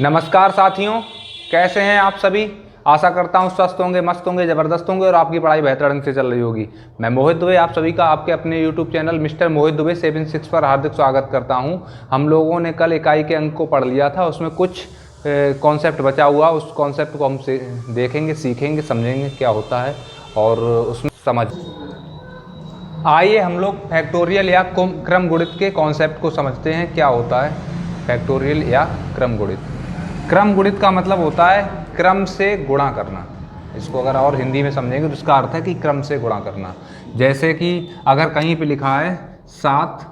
नमस्कार साथियों, कैसे हैं आप सभी। आशा करता हूं स्वस्थ होंगे, मस्त होंगे, ज़बरदस्त होंगे और आपकी पढ़ाई बेहतर ढंग से चल रही होगी। मैं मोहित दुबे आप सभी का आपके अपने YouTube चैनल मिस्टर मोहित दुबे 76 पर हार्दिक स्वागत करता हूं। हम लोगों ने कल इकाई के अंक को पढ़ लिया था, उसमें कुछ कॉन्सेप्ट बचा हुआ, उस कॉन्सेप्ट को हम देखेंगे, सीखेंगे, समझेंगे क्या होता है और उसमें समझ। आइए हम लोग फैक्टोरियल या क्रम गुणित के कॉन्सेप्ट को समझते हैं। क्या होता है फैक्टोरियल या क्रम गुणित। क्रम गुणित का मतलब होता है क्रम से गुणा करना। इसको अगर और हिंदी में समझेंगे तो इसका अर्थ है कि क्रम से गुणा करना। जैसे कि अगर कहीं पे लिखा है 7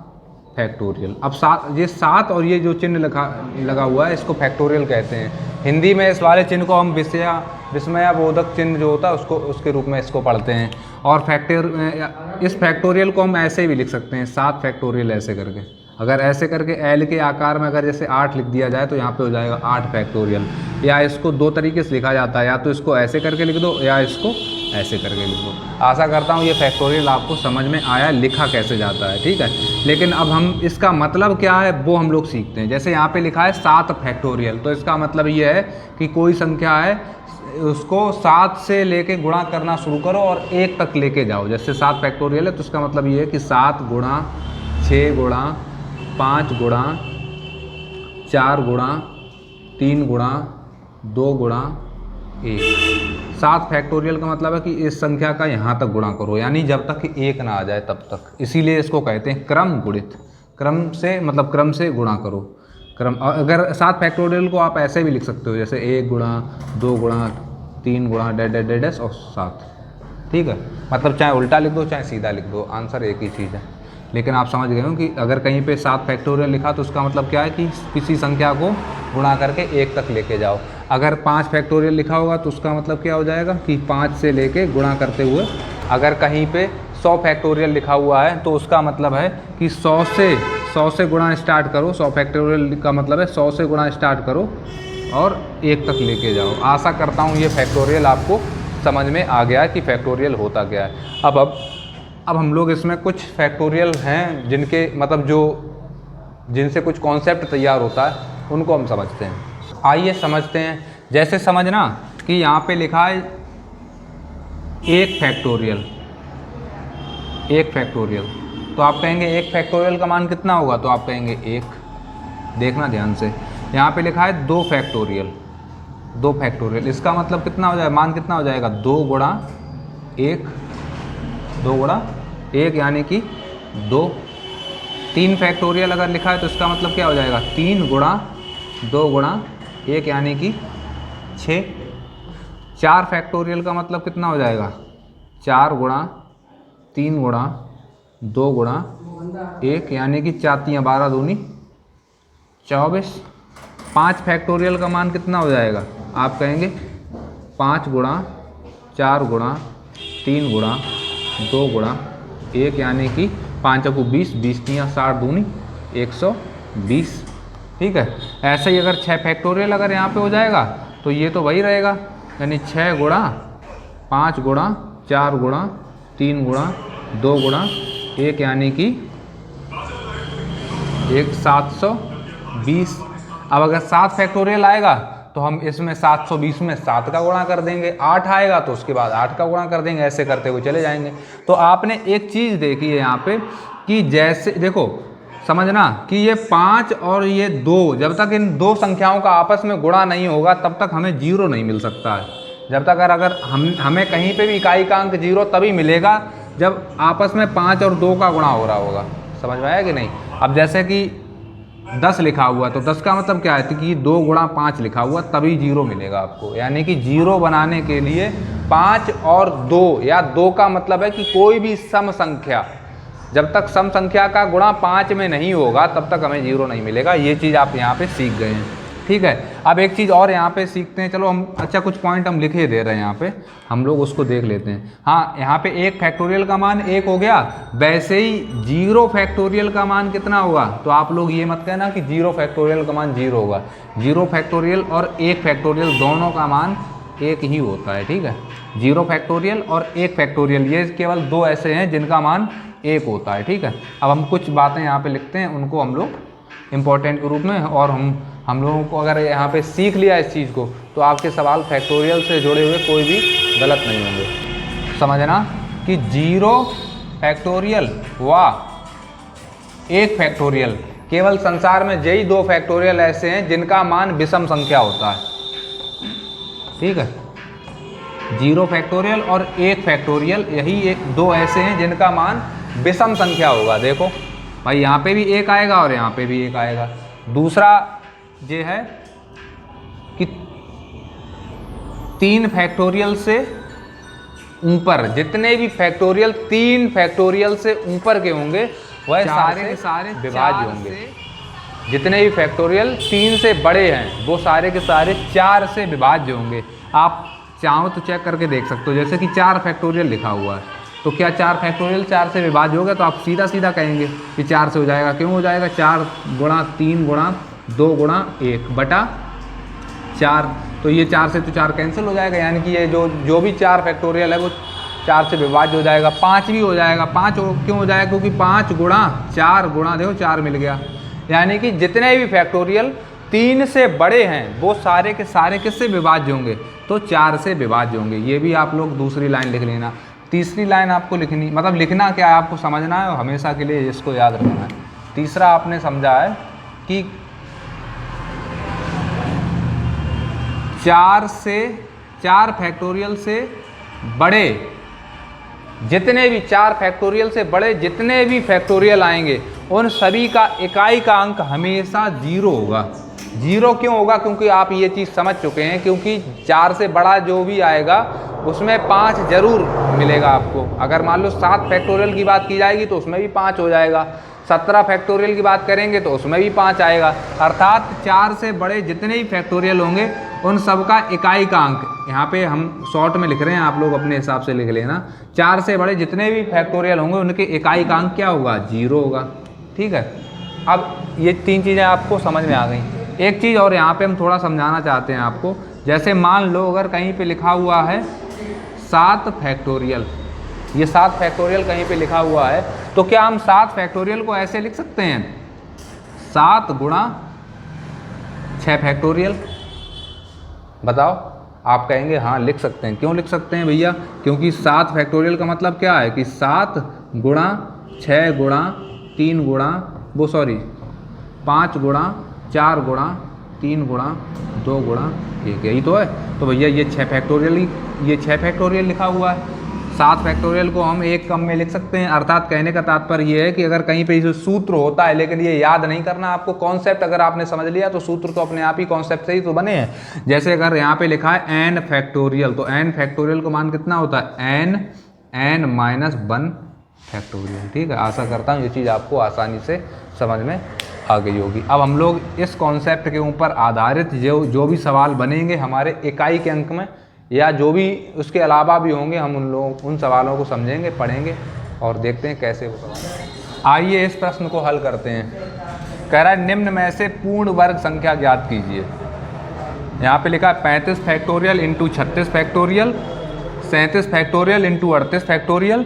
फैक्टोरियल, अब 7 और ये जो चिन्ह लगा हुआ है इसको फैक्टोरियल कहते हैं। हिंदी में इस वाले चिन्ह को हम विस्मयाबोधक चिन्ह जो होता है उसके रूप में इसको पढ़ते हैं। और इस फैक्टोरियल को हम ऐसे भी लिख सकते हैं 7 फैक्टोरियल ऐसे करके। अगर ऐसे करके एल के आकार में अगर जैसे 8 लिख दिया जाए तो यहाँ पे हो जाएगा 8 फैक्टोरियल। या इसको दो तरीके से लिखा जाता है, या तो इसको ऐसे करके लिख दो या इसको ऐसे करके लिख दो। आशा करता हूँ ये फैक्टोरियल आपको समझ में आया, लिखा कैसे जाता है, ठीक है। लेकिन अब हम इसका मतलब क्या है वो हम लोग सीखते हैं। जैसे यहाँ पे लिखा है 7 फैक्टोरियल, तो इसका मतलब ये है कि कोई संख्या है उसको 7 से लेके गुणा करना शुरू करो और 1 तक लेके जाओ। जैसे 7 फैक्टोरियल है तो इसका मतलब ये है कि 7 गुणा 6 गुणा 5 गुणा 4 गुणा 3 गुणा 2 गुणा 1। 7 फैक्टोरियल का मतलब है कि इस संख्या का यहाँ तक गुणा करो, यानी जब तक 1 ना आ जाए तब तक। इसीलिए इसको कहते हैं क्रम गुणित। क्रम से मतलब क्रम से गुणा करो। क्रम अगर 7 फैक्टोरियल को आप ऐसे भी लिख सकते हो, जैसे 1 गुणा 2 गुणा 3 गुणा डैश और 7, ठीक है। मतलब चाहे उल्टा लिख दो चाहे सीधा लिख दो, आंसर एक ही चीज़ है। लेकिन आप समझ गए हो कि अगर कहीं पे 7 फैक्टोरियल लिखा तो उसका मतलब क्या है कि किसी संख्या को गुणा करके 1 तक लेके जाओ। अगर 5 फैक्टोरियल लिखा होगा तो उसका मतलब क्या हो जाएगा कि 5 से लेके गुणा करते हुए। अगर कहीं पे 100 फैक्टोरियल लिखा हुआ है तो उसका मतलब है कि 100 से गुणा स्टार्ट करो। 100 फैक्टोरियल का मतलब है 100 से गुणा स्टार्ट करो और 1 तक लेके जाओ। आशा करता हूँ ये फैक्टोरियल आपको समझ में आ गया कि फैक्टोरियल होता क्या है। अब हम लोग इसमें कुछ फैक्टोरियल हैं जिनके मतलब जिनसे कुछ कॉन्सेप्ट तैयार होता है उनको हम समझते हैं। आइए समझते हैं। जैसे समझना कि यहाँ पे लिखा है 1 फैक्टोरियल। 1 फैक्टोरियल तो आप कहेंगे 1 फैक्टोरियल का मान कितना होगा, तो आप कहेंगे 1। देखना ध्यान से, यहाँ पे लिखा है 2 फैक्टोरियल। 2 फैक्टोरियल इसका मतलब कितना हो जाएगा, मान कितना हो जाएगा 2 गुणा 1, 2 गुणा 1 यानी कि 2। 3 फैक्टोरियल अगर लिखा है तो इसका मतलब क्या हो जाएगा 3 गुणा 2 गुणा 1 यानी कि 6। 4 फैक्टोरियल का मतलब कितना हो जाएगा 4 गुणा 3 गुणा 2 गुणा 1 यानी कि 4 3 12 दूनी 24। 5 फैक्टोरियल का मान कितना हो जाएगा, आप कहेंगे 5 गुणा 4 गुणा 3 गुणा 2 गुणा 1 यानी कि 5 को 20, 20 3 60 दूनी 120, ठीक है। ऐसे ही अगर 6 फैक्टोरियल अगर यहाँ पे हो जाएगा तो ये तो वही रहेगा, यानी 6 गुणा 5 गुणा 4 गुणा 3 गुणा 2 गुणा 1 यानी कि 720। अब अगर 7 फैक्टोरियल आएगा तो हम इसमें 720 में 7 का गुणा कर देंगे। 8 आएगा तो उसके बाद 8 का गुणा कर देंगे, ऐसे करते हुए चले जाएंगे। तो आपने एक चीज़ देखी है यहाँ पे कि जैसे देखो समझना कि ये 5 और ये 2, जब तक इन 2 संख्याओं का आपस में गुणा नहीं होगा तब तक हमें 0 नहीं मिल सकता है। जब तक अगर हमें कहीं पे भी इकाई का अंक 0 तभी मिलेगा जब आपस में 5 और 2 का गुणा हो रहा होगा। समझ में आया कि नहीं। अब जैसे कि 10 लिखा हुआ तो 10 का मतलब क्या है कि 2 गुणा 5 लिखा हुआ तभी 0 मिलेगा आपको। यानी कि 0 बनाने के लिए 5 और 2 या 2 का मतलब है कि कोई भी सम संख्या, जब तक सम संख्या का गुणा 5 में नहीं होगा तब तक हमें 0 नहीं मिलेगा। ये चीज़ आप यहाँ पे सीख गए हैं, ठीक है। अब एक चीज़ और यहाँ पे सीखते हैं। चलो हम अच्छा कुछ पॉइंट हम लिखे दे रहे हैं यहाँ पे, हम लोग उसको देख लेते हैं। हाँ, यहाँ पे 1 फैक्टोरियल का मान 1 हो गया। वैसे ही 0 फैक्टोरियल का मान कितना होगा, तो आप लोग ये मत कहना कि 0 फैक्टोरियल का मान 0 होगा। 0 फैक्टोरियल और 1 फैक्टोरियल दोनों का मान 1 ही होता है, ठीक है। 0 फैक्टोरियल और 1 फैक्टोरियल ये केवल 2 ऐसे हैं जिनका मान 1 होता है, ठीक है। अब हम कुछ बातें यहाँ पे लिखते हैं, उनको हम लोग इम्पोर्टेंट के रूप में और हम हम लोगों को अगर यहाँ पे सीख लिया इस चीज़ को तो आपके सवाल फैक्टोरियल से जुड़े हुए कोई भी गलत नहीं होंगे। समझना कि 0 फैक्टोरियल व 1 फैक्टोरियल, केवल संसार में यही 2 फैक्टोरियल ऐसे हैं जिनका मान विषम संख्या होता है। ठीक है, 0 फैक्टोरियल और 1 फैक्टोरियल, यही 2 ऐसे हैं जिनका मान विषम संख्या होगा। देखो भाई, यहाँ पे भी 1 आएगा और यहाँ पे भी 1 आएगा। दूसरा ये है कि 3 फैक्टोरियल से ऊपर जितने भी फैक्टोरियल 3 फैक्टोरियल से ऊपर के होंगे वह सारे के सारे विभाज्य होंगे। जितने भी फैक्टोरियल 3 से बड़े हैं वो सारे के सारे 4 से विभाज्य होंगे। आप चाहो तो चेक करके देख सकते हो, जैसे कि 4 फैक्टोरियल लिखा हुआ है तो क्या 4 फैक्टोरियल 4 से विभाज्य होगा? तो आप सीधा सीधा कहेंगे कि 4 से हो जाएगा। क्यों हो जाएगा? 4 गुणा 3 गुणा 2 गुणा 1 बटा 4। तो ये 4 से तो 4 कैंसिल हो जाएगा, यानी कि ये जो भी 4 फैक्टोरियल है वो 4 से विभाज्य हो जाएगा। 5 भी हो जाएगा। 5 क्यों हो जाएगा? क्योंकि 5 गुणा 4 गुणा देखो 4 मिल गया। यानी कि जितने भी फैक्टोरियल 3 से बड़े हैं वो सारे के सारे किससे विभाज्य होंगे? तो 4 से विभाज्य होंगे। ये भी आप लोग दूसरी लाइन लिख लेना। तीसरी लाइन आपको लिखनी, मतलब लिखना क्या है, आपको समझना है और हमेशा के लिए इसको याद रखना है। तीसरा आपने समझा है कि 4 फैक्टोरियल से बड़े जितने भी 4 फैक्टोरियल से बड़े जितने भी फैक्टोरियल आएंगे उन सभी का इकाई का अंक हमेशा 0 होगा। 0 क्यों होगा? क्योंकि आप ये चीज़ समझ चुके हैं, क्योंकि 4 से बड़ा जो भी आएगा उसमें 5 जरूर मिलेगा आपको। अगर मान लो 7 फैक्टोरियल की बात की जाएगी तो उसमें भी 5 हो जाएगा। 17 फैक्टोरियल की बात करेंगे तो उसमें भी 5 आएगा। अर्थात 4 से बड़े जितने भी फैक्टोरियल होंगे उन सब का इकाई का अंक, यहाँ पे हम शॉर्ट में लिख रहे हैं, आप लोग अपने हिसाब से लिख लेना। 4 से बड़े जितने भी फैक्टोरियल होंगे उनके इकाई का अंक क्या होगा? 0 होगा। ठीक है, अब ये 3 चीज़ें आपको समझ में आ गई। एक चीज़ और यहाँ पे हम थोड़ा समझाना चाहते हैं आपको। जैसे मान लो अगर कहीं पे लिखा हुआ है 7 फैक्टोरियल, ये 7 फैक्टोरियल कहीं पे लिखा हुआ है तो क्या हम 7 फैक्टोरियल को ऐसे लिख सकते हैं 7 गुणा 6 फैक्टोरियल? बताओ। आप कहेंगे हाँ लिख सकते हैं। क्यों लिख सकते हैं भैया? क्योंकि 7 फैक्टोरियल का मतलब क्या है कि 7 गुणा 6 गुणा 3 गुणा 5 गुणा 4 गुणा 3 गुणा 2 गुणा 1, यही तो है। तो भैया ये 6 फैक्टोरियल लिखा हुआ है। 7 फैक्टोरियल को हम एक कम में लिख सकते हैं। अर्थात कहने का तात्पर्य ये है कि अगर कहीं पे जो सूत्र होता है, लेकिन ये याद नहीं करना आपको, कॉन्सेप्ट अगर आपने समझ लिया तो सूत्र तो अपने आप ही कॉन्सेप्ट से ही तो बने हैं। जैसे अगर यहाँ पे लिखा है n फैक्टोरियल, तो n फैक्टोरियल को मान कितना होता है? n minus 1 factorial. ठीक है, आशा करता हूँ ये चीज़ आपको आसानी से समझ में आ गई होगी। अब हम लोग इस कॉन्सेप्ट के ऊपर आधारित जो भी सवाल बनेंगे हमारे इकाई के अंक में या जो भी उसके अलावा भी होंगे, हम उन सवालों को समझेंगे, पढ़ेंगे और देखते हैं कैसे वो सवाल। आइए इस प्रश्न को हल करते हैं। कह रहा है निम्न में से पूर्ण वर्ग संख्या ज्ञात कीजिए। यहाँ पे लिखा है 35 factorial into 36 factorial, 37 factorial into 38 factorial,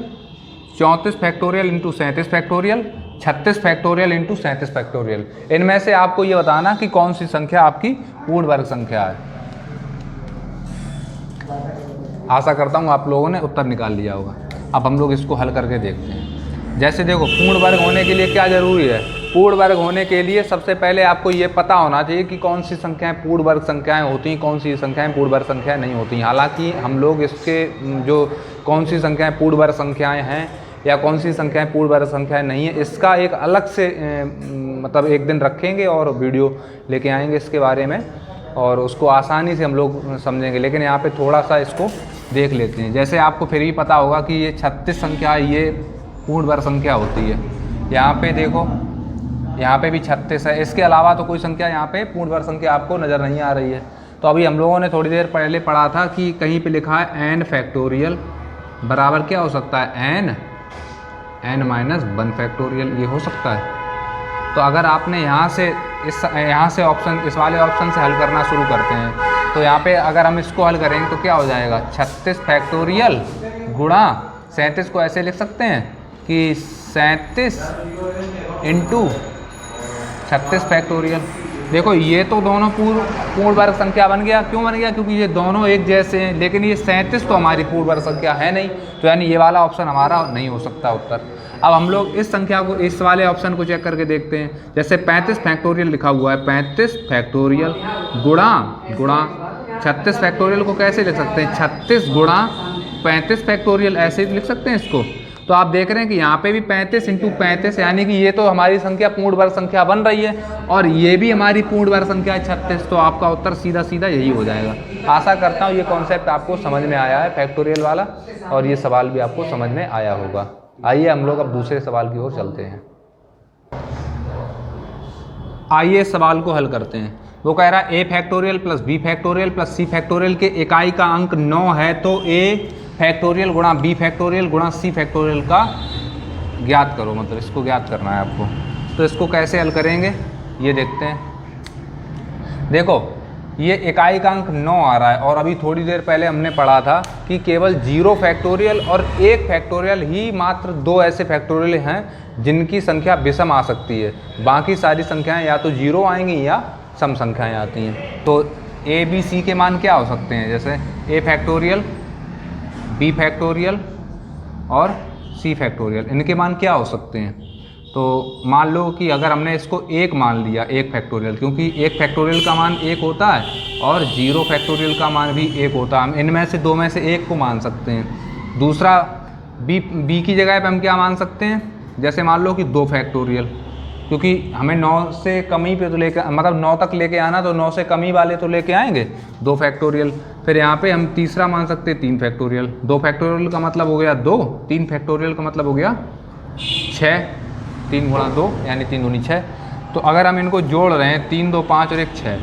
34 factorial into 37 factorial, 36 factorial into 37 factorial. इनमें से आपको ये बताना कि कौन सी संख्या आपकी पूर्ण वर्ग संख्या है। आशा करता हूँ आप लोगों ने उत्तर निकाल लिया होगा। अब हम लोग इसको हल करके देखते हैं। जैसे देखो, पूर्ण वर्ग होने के लिए क्या जरूरी है? पूर्ण वर्ग होने के लिए सबसे पहले आपको ये पता होना चाहिए कि कौन सी संख्याएं पूर्ण वर्ग संख्याएं होती हैं, कौन सी संख्याएं पूर्ण वर्ग संख्याएं नहीं होती हैं। हालांकि हम लोग इसके जो कौन सी संख्याएं पूर्ण वर्ग संख्याएं हैं या कौन सी संख्याएं पूर्ण वर्ग संख्याएं नहीं है, इसका एक अलग से मतलब एक दिन रखेंगे और वीडियो लेके आएंगे इसके बारे में, और उसको आसानी से हम लोग समझेंगे। लेकिन यहाँ पे थोड़ा सा इसको देख लेते हैं। जैसे आपको फिर भी पता होगा कि ये 36 संख्या ये पूर्ण वर्ग संख्या होती है। यहाँ पे देखो, यहाँ पे भी 36 है। इसके अलावा तो कोई संख्या यहाँ पे पूर्ण वर्ग संख्या आपको नज़र नहीं आ रही है। तो अभी हम लोगों ने थोड़ी देर पहले पढ़ा था कि कहीं पे लिखा है n फैक्टोरियल बराबर क्या हो सकता है? n माइनस 1 फैक्टोरियल, ये हो सकता है। तो अगर आपने यहाँ से ऑप्शन, इस वाले ऑप्शन से हल करना शुरू करते हैं तो यहाँ पे अगर हम इसको हल करेंगे तो क्या हो जाएगा? 36 फैक्टोरियल गुणा 37 को ऐसे लिख सकते हैं कि 37 इंटू 36 फैक्टोरियल। देखो ये तो दोनों पूर्ण वर्ग संख्या बन गया। क्यों बन गया? क्योंकि ये दोनों एक जैसे हैं, लेकिन ये 37 तो हमारी पूर्ण वर्ग संख्या है नहीं, तो यानी ये वाला ऑप्शन हमारा नहीं हो सकता उत्तर। अब हम लोग इस संख्या को, इस वाले ऑप्शन को चेक करके देखते हैं। जैसे 35 फैक्टोरियल लिखा हुआ है, 35 फैक्टोरियल गुणा 36 फैक्टोरियल को कैसे लिख सकते हैं? 36 गुणा 35 फैक्टोरियल, ऐसे ही लिख सकते हैं इसको। तो आप देख रहे हैं कि यहाँ पे भी 35 इंटू 35, यानी कि ये तो हमारी संख्या पूर्ण वर्ग संख्या बन रही है और ये भी हमारी पूर्ण वर्ग संख्या है 36। तो आपका उत्तर सीधा सीधा यही हो जाएगा। आशा करता हूँ ये कॉन्सेप्ट आपको समझ में आया है फैक्टोरियल वाला, और ये सवाल भी आपको समझ में आया होगा। आइए हम लोग अब दूसरे सवाल की ओर चलते हैं। आइए इस सवाल को हल करते हैं। वो कह रहा है a factorial plus b factorial plus c factorial के इकाई का अंक 9 है, तो a फैक्टोरियल गुणा b फैक्टोरियल गुणा c फैक्टोरियल का ज्ञात करो। मतलब इसको ज्ञात करना है आपको। तो इसको कैसे हल करेंगे ये देखते हैं। देखो ये इकाई का अंक 9 आ रहा है, और अभी थोड़ी देर पहले हमने पढ़ा था कि केवल 0 फैक्टोरियल और 1 फैक्टोरियल ही मात्र 2 ऐसे फैक्टोरियल हैं जिनकी संख्या विषम आ सकती है। बाकी सारी संख्याएं या तो 0 आएंगी या सम संख्याएं आती हैं। तो a b c के मान क्या हो सकते हैं? जैसे a फैक्टोरियल, b फैक्टोरियल और c फैक्टोरियल, इनके मान क्या हो सकते हैं? तो मान लो कि अगर हमने इसको 1 मान लिया, 1 फैक्टोरियल, क्योंकि 1 फैक्टोरियल का मान 1 होता है और 0 फैक्टोरियल का मान भी 1 होता है। हम इनमें से दो में से एक को मान सकते हैं। दूसरा b की जगह पे हम क्या मान सकते हैं? जैसे मान लो कि 2 फैक्टोरियल, क्योंकि हमें 9 से कम ही पे तो लेके, मतलब 9 तक लेके आना, तो 9 से कम ही वाले तो लेके आएंगे 2 फैक्टोरियल। फिर यहाँ पे हम तीसरा मान सकते हैं 3 फैक्टोरियल। 2 फैक्टोरियल का मतलब हो गया 2, 3 फैक्टोरियल का मतलब हो गया 6, 3 गुणा 2 यानी 3 दूनी 6। तो अगर हम इनको जोड़ रहे हैं 3 2 5 और 1 6,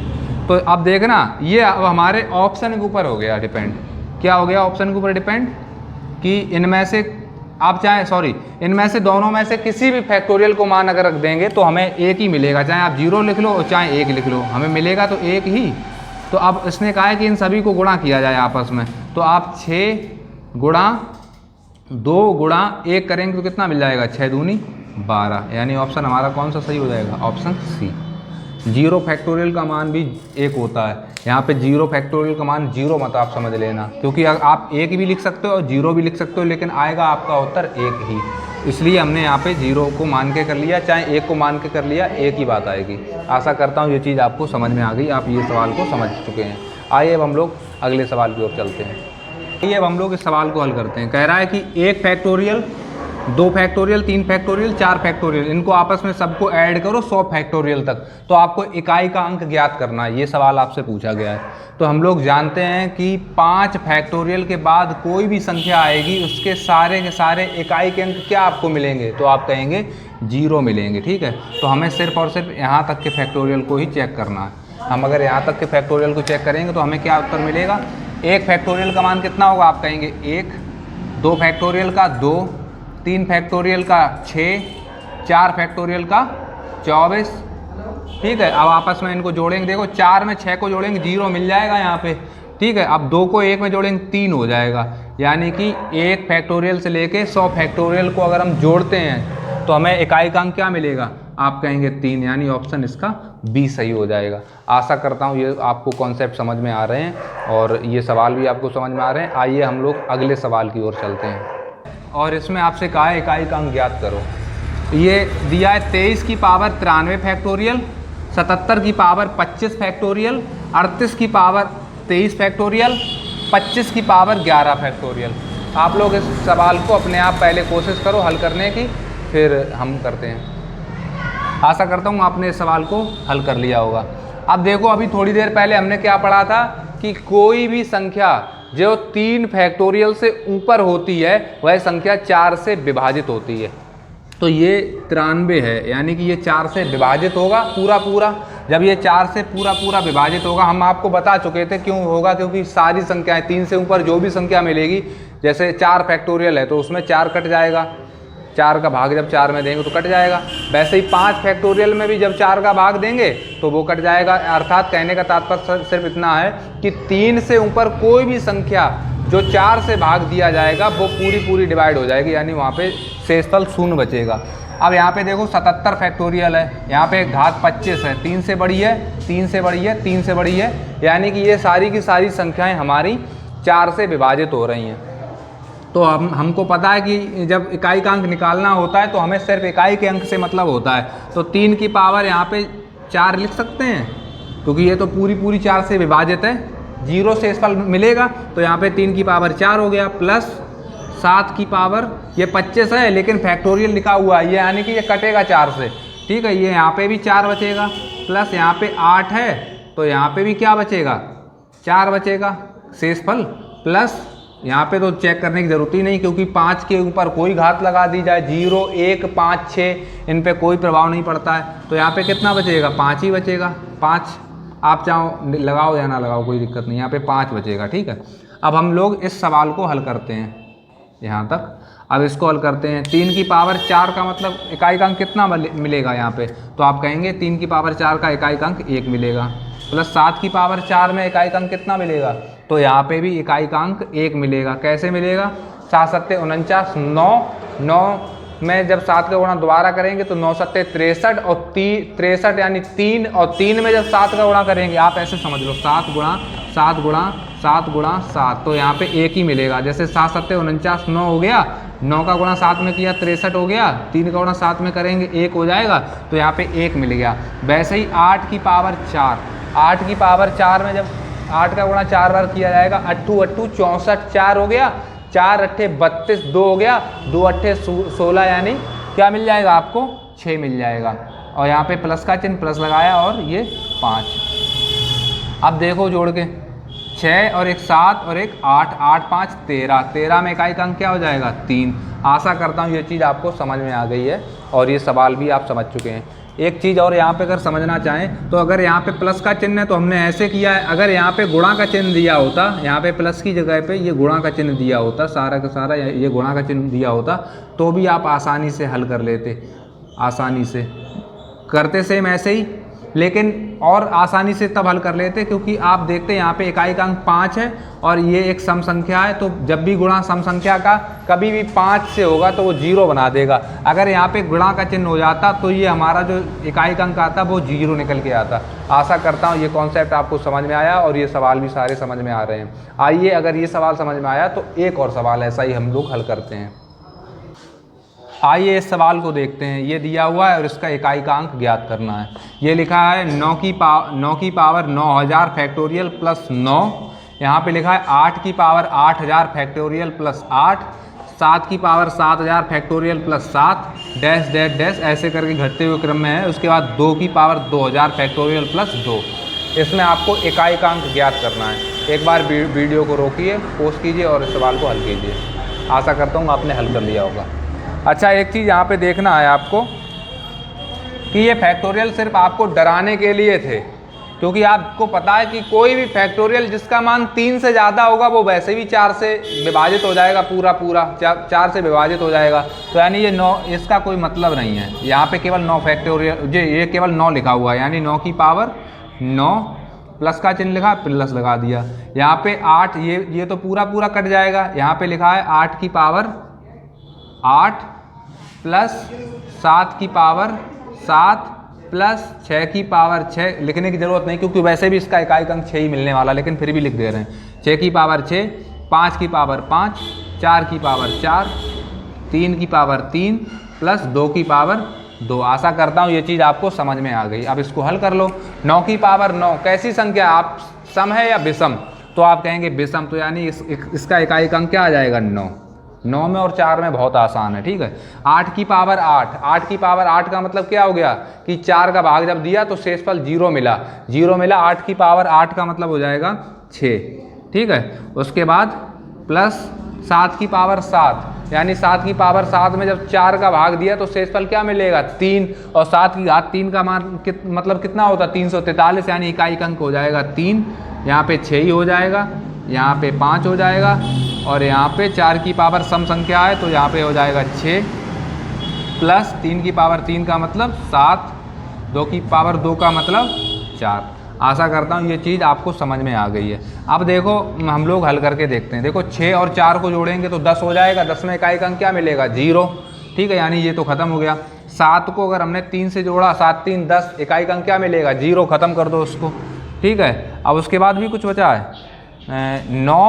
तो अब देखना ये अब हमारे ऑप्शन के ऊपर हो गया डिपेंड। क्या हो गया ऑप्शन के ऊपर डिपेंड? कि इनमें से आप चाहे इनमें से दोनों में से किसी भी फैक्टोरियल को मान अगर रख देंगे तो हमें 1 ही मिलेगा। चाहे आप 0 लिख लो और चाहे 1 लिख लो, हमें मिलेगा तो 1 ही। तो अब इसने कहा है कि इन सभी को गुणा किया जाए आपस में। तो आप 6 गुणा 2 गुणा 1 करेंगे तो कितना मिल जाएगा? 6 दूनी 12, यानी ऑप्शन हमारा कौन सा सही हो जाएगा? Option C. 0 फैक्टोरियल का मान भी 1 होता है। यहाँ पे 0 फैक्टोरियल का मान 0 मत आप समझ लेना, क्योंकि आप 1 भी लिख सकते हो और 0 भी लिख सकते हो, लेकिन आएगा आपका उत्तर 1 ही। इसलिए हमने यहाँ पे 0 को मान के कर लिया, चाहे 1 को मान के कर लिया, एक ही बात आएगी। आशा करता हूँ ये चीज़ आपको समझ में आ गई, आप ये सवाल को समझ चुके हैं। आइए अब हम लोग अगले सवाल की ओर चलते हैं। आइए अब हम लोग इस सवाल को हल करते हैं। कह रहा है कि 1 फैक्टोरियल, 2 फैक्टोरियल, 3 फैक्टोरियल, 4 फैक्टोरियल, इनको आपस में सबको ऐड करो 100 फैक्टोरियल तक, तो आपको इकाई का अंक ज्ञात करना है। ये सवाल आपसे पूछा गया है। तो हम लोग जानते हैं कि 5 फैक्टोरियल के बाद कोई भी संख्या आएगी उसके सारे के सारे इकाई के अंक क्या आपको मिलेंगे? तो आप कहेंगे 0 मिलेंगे। ठीक है, तो हमें सिर्फ और सिर्फ यहाँ तक के फैक्टोरियल को ही चेक करना है। हम अगर यहाँ तक के फैक्टोरियल को चेक करेंगे तो हमें क्या उत्तर मिलेगा? 1 फैक्टोरियल का मान कितना होगा? आप कहेंगे 1, 2 फैक्टोरियल का 2, 3 फैक्टोरियल का 6, 4 फैक्टोरियल का 24। ठीक है, अब आपस में इनको जोड़ेंगे। देखो 4 में 6 को जोड़ेंगे 0 मिल जाएगा यहाँ पे। ठीक है, अब 2 को 1 में जोड़ेंगे 3 हो जाएगा, यानी कि 1 फैक्टोरियल से लेके 100 फैक्टोरियल को अगर हम जोड़ते हैं तो हमें इकाई का अंक क्या मिलेगा? आप कहेंगे 3, यानी ऑप्शन इसका बी सही हो जाएगा। आशा करता हूँ ये आपको कॉन्सेप्ट समझ में आ रहे हैं और ये सवाल भी आपको समझ में आ रहे हैं। आइए हम लोग अगले सवाल की ओर चलते हैं। और इसमें आपसे कहा है इकाई का अंक ज्ञात करो। ये दिया है 23 की पावर 93 फैक्टोरियल, 77 की पावर 25 फैक्टोरियल, 38 की पावर 23 फैक्टोरियल, 25 की पावर 11 फैक्टोरियल। आप लोग इस सवाल को अपने आप पहले कोशिश करो हल करने की, फिर हम करते हैं। आशा करता हूँ आपने इस सवाल को हल कर लिया होगा। अब देखो अभी थोड़ी देर पहले हमने क्या पढ़ा था कि कोई भी संख्या जो 3 फैक्टोरियल से ऊपर होती है वह संख्या 4 से विभाजित होती है। तो ये 93 है, यानी कि ये 4 से विभाजित होगा पूरा। जब ये 4 से पूरा विभाजित होगा, हम आपको बता चुके थे क्यों होगा, क्योंकि सारी संख्याएं 3 से ऊपर जो भी संख्या मिलेगी, जैसे 4 फैक्टोरियल है तो उसमें 4 कट जाएगा, 4 का भाग जब 4 में देंगे तो कट जाएगा। वैसे ही 5 फैक्टोरियल में भी जब 4 का भाग देंगे तो वो कट जाएगा। अर्थात कहने का तात्पर्य सिर्फ इतना है कि 3 से ऊपर कोई भी संख्या जो 4 से भाग दिया जाएगा वो पूरी डिवाइड हो जाएगी, यानी वहाँ पे शेषफल 0 बचेगा। अब यहाँ पे देखो 77 फैक्टोरियल है, यहाँ पे घात 25 है, 3 से बड़ी है, 3 से बड़ी है, 3 से बड़ी है, यानी कि ये सारी की सारी संख्याएं हमारी 4 से विभाजित हो रही हैं। तो हमको पता है कि जब इकाई का अंक निकालना होता है तो हमें सिर्फ इकाई के अंक से मतलब होता है। तो 3 की पावर यहाँ पे 4 लिख सकते हैं, क्योंकि ये तो पूरी 4 से विभाजित है, 0 से इसका मिलेगा, तो यहाँ पे 3 की पावर 4 हो गया, प्लस 7 की पावर, ये 25 है लेकिन फैक्टोरियल लिखा हुआ है, ये यानी कि ये कटेगा 4 से, ठीक है। ये यहाँ पे भी 4 बचेगा, प्लस यहाँ पे 8 है, तो यहाँ पे भी क्या बचेगा, 4 बचेगा शेषफल, प्लस यहाँ पे तो चेक करने की ज़रूरत ही नहीं, क्योंकि 5 के ऊपर कोई घात लगा दी जाए, 0, 1, 5, 6 इन पे कोई प्रभाव नहीं पड़ता है, तो यहाँ पे कितना बचेगा, 5 ही बचेगा। 5 आप चाहो लगाओ या ना लगाओ कोई दिक्कत नहीं, यहाँ पे 5 बचेगा, ठीक है। अब हम लोग इस सवाल को हल करते हैं यहाँ तक। अब इसको हल करते हैं। 3 की पावर 4 का मतलब इकाई का अंक कितना मिलेगा यहाँ पे, तो आप कहेंगे 3 की पावर 4 का इकाई का अंक 1 मिलेगा, प्लस 7 की पावर 4 में इकाई का अंक कितना मिलेगा, तो यहाँ पे भी इकाई का अंक 1 मिलेगा। कैसे मिलेगा, 7 सत्ते 49, 9 में जब 7 का गुणा दोबारा करेंगे तो 9 सत्ते 63 और 63 यानी 3, और 3 में जब 7 का गुणा करेंगे, आप ऐसे समझ लो 7 गुणा 7 गुणा 7 गुणा 7, तो यहाँ पे 1 ही मिलेगा। जैसे 7 सत्ते 49, 9 हो गया, 9 का गुणा 7 में किया 63 हो गया, 3 का गुणा 7 में करेंगे 1 हो जाएगा, तो यहाँ पे 1 मिल गया। वैसे ही 8 की पावर 4, 8 की पावर 4 में जब 8 का गुणा 4 बार किया जाएगा, 8 8 64, 4 हो गया, 4 अट्ठे 32, 2 हो गया, 2 अट्ठे 16, यानी क्या मिल जाएगा आपको, 6 मिल जाएगा। और यहाँ पे प्लस का चिन्ह, प्लस लगाया, और ये 5। अब देखो जोड़ के, 6 और एक 7 और एक 8, 8 5 13, 13 में इकाई का अंक क्या हो जाएगा, 3। आशा करता हूँ ये चीज़ आपको समझ में आ गई है और ये सवाल भी आप समझ चुके हैं। एक चीज़ और यहाँ पे अगर समझना चाहें तो अगर यहाँ पे प्लस का चिन्ह है तो हमने ऐसे किया है, अगर यहाँ पे गुणा का चिन्ह दिया होता, यहाँ पे प्लस की जगह पे ये गुणा का चिन्ह दिया होता, सारा का सारा ये गुणा का चिन्ह दिया होता, तो भी आप आसानी से हल कर लेते, आसानी से करते सेम ऐसे ही, लेकिन और आसानी से तब हल कर लेते क्योंकि आप देखते हैं यहाँ पे इकाई का अंक 5 है और ये एक सम संख्या है, तो जब भी गुणा सम संख्या का कभी भी 5 से होगा तो वो 0 बना देगा। अगर यहाँ पे गुणा का चिन्ह हो जाता तो ये हमारा जो इकाई का अंक आता वो 0 निकल के आता। आशा करता हूँ ये कॉन्सेप्ट आपको समझ में आया और ये सवाल भी सारे समझ में आ रहे हैं। आइए, अगर ये सवाल समझ में आया तो एक और सवाल ऐसा ही हम लोग हल करते हैं। आइए इस सवाल को देखते हैं। ये दिया हुआ है और इसका इकाई का अंक ज्ञात करना है। ये लिखा है 9 की पावर 9000 फैक्टोरियल प्लस 9, यहाँ पे लिखा है 8 की पावर 8000 फैक्टोरियल प्लस 8, 7 की power 7000 factorial plus 7, dash dash dash ऐसे करके घटते हुए क्रम में है। उसके बाद 2 की पावर 2000 फैक्टोरियल प्लस 2। इसमें आपको इकाई का अंक ज्ञात करना है। एक बार वीडियो को रोकिए, पोस्ट कीजिए और इस सवाल को हल कीजिए। आशा करता हूँ आपने हल कर लिया होगा। अच्छा, एक चीज़ यहाँ पे देखना है आपको कि ये फैक्टोरियल सिर्फ आपको डराने के लिए थे, क्योंकि आपको पता है कि कोई भी फैक्टोरियल जिसका मान 3 से ज़्यादा होगा वो वैसे भी 4 से विभाजित हो जाएगा, पूरा 4 से विभाजित हो जाएगा। तो यानी ये 9, इसका कोई मतलब नहीं है। यहाँ पे केवल 9 फैक्टोरियल, ये केवल 9 लिखा हुआ है, यानी 9 की पावर 9, प्लस का चिन्ह लिखा, प्लस लगा दिया। यहाँ पे 8, ये तो पूरा कट जाएगा। यहाँ पे लिखा है 8 की पावर 8 प्लस 7 की पावर 7 प्लस 6 की पावर 6। लिखने की ज़रूरत नहीं क्योंकि वैसे भी इसका इकाई अंक 6 ही मिलने वाला, लेकिन फिर भी लिख दे रहे हैं। 6 की पावर 6, 5 की पावर 5, 4 की पावर 4, 3 की पावर 3 प्लस 2 की पावर 2। आशा करता हूँ ये चीज़ आपको समझ में आ गई। अब इसको हल कर लो। 9 की पावर 9 कैसी संख्या, आप सम है या विषम, तो आप कहेंगे विषम, तो यानी इसका इकाई अंक क्या आ जाएगा, 9। 9 में और 4 में बहुत आसान है, ठीक है। 8 की पावर 8, 8 की पावर 8 का मतलब क्या हो गया कि 4 का भाग जब दिया तो शेषफल 0 मिला, 0 मिला। 8 की पावर 8 का मतलब हो जाएगा 6, ठीक है। उसके बाद प्लस 7 की पावर 7, यानी 7 की पावर 7 में जब 4 का भाग दिया तो शेषफल क्या मिलेगा, 3, और 7 की घात 3 का मान मतलब कितना होता, 343, यानी इकाई अंक हो जाएगा 3। यहाँ पे 6 ही हो जाएगा, यहाँ पे 5 हो जाएगा, और यहाँ पे 4 की पावर सम संख्या है तो यहाँ पे हो जाएगा 6 प्लस 3 की पावर 3 का मतलब 7, 2 की पावर 2 का मतलब 4। आशा करता हूँ ये चीज़ आपको समझ में आ गई है। अब देखो हम लोग हल करके देखते हैं। देखो 6 और 4 को जोड़ेंगे तो 10 हो जाएगा, 10 में इकाई अंक क्या मिलेगा, 0, ठीक है, यानी ये तो ख़त्म हो गया। 7 को अगर हमने 3 से जोड़ा, 7 3 10, इकाई का अंक क्या मिलेगा 0, ख़त्म कर दो उसको। ठीक है, अब उसके बाद भी कुछ बचा है 9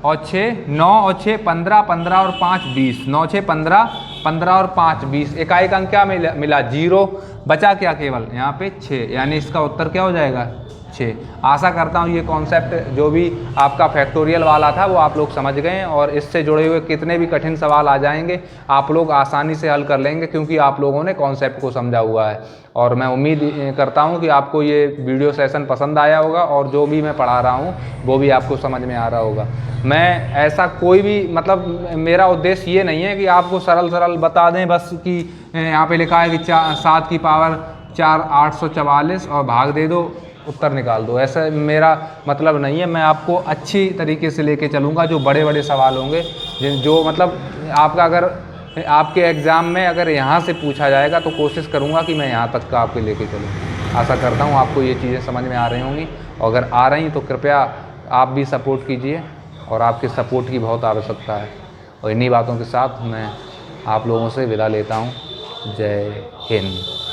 और 6 15, 15 और 5 20, 9 6 15, 15 और 5 20, इकाई का अंक क्या मिला 0, बचा क्या केवल यहाँ पे 6, यानी इसका उत्तर क्या हो जाएगा 6। आशा करता हूँ ये कॉन्सेप्ट जो भी आपका फैक्टोरियल वाला था वो आप लोग समझ गए हैं, और इससे जुड़े हुए कितने भी कठिन सवाल आ जाएंगे आप लोग आसानी से हल कर लेंगे, क्योंकि आप लोगों ने कॉन्सेप्ट को समझा हुआ है। और मैं उम्मीद करता हूँ कि आपको ये वीडियो सेशन पसंद आया होगा, और जो भी मैं पढ़ा रहा हूँ वो भी आपको समझ में आ रहा होगा। मैं ऐसा कोई भी मतलब मेरा उद्देश्य ये नहीं है कि आपको सरल बता दें बस कि यहाँ पे लिखा है कि 7 की पावर 4 844 और भाग दे दो, उत्तर निकाल दो, ऐसा मेरा मतलब नहीं है। मैं आपको अच्छी तरीके से लेके चलूँगा, जो बड़े बड़े सवाल होंगे जो मतलब आपका अगर आपके एग्ज़ाम में अगर यहाँ से पूछा जाएगा तो कोशिश करूँगा कि मैं यहाँ तक का आपके लेके चलूँ। आशा करता हूँ आपको ये चीज़ें समझ में आ रही होंगी, और अगर आ रही तो कृपया आप भी सपोर्ट कीजिए, और आपके सपोर्ट की बहुत आवश्यकता है। और इन्हीं बातों के साथ मैं आप लोगों से विदा लेता हूँ। जय हिंद।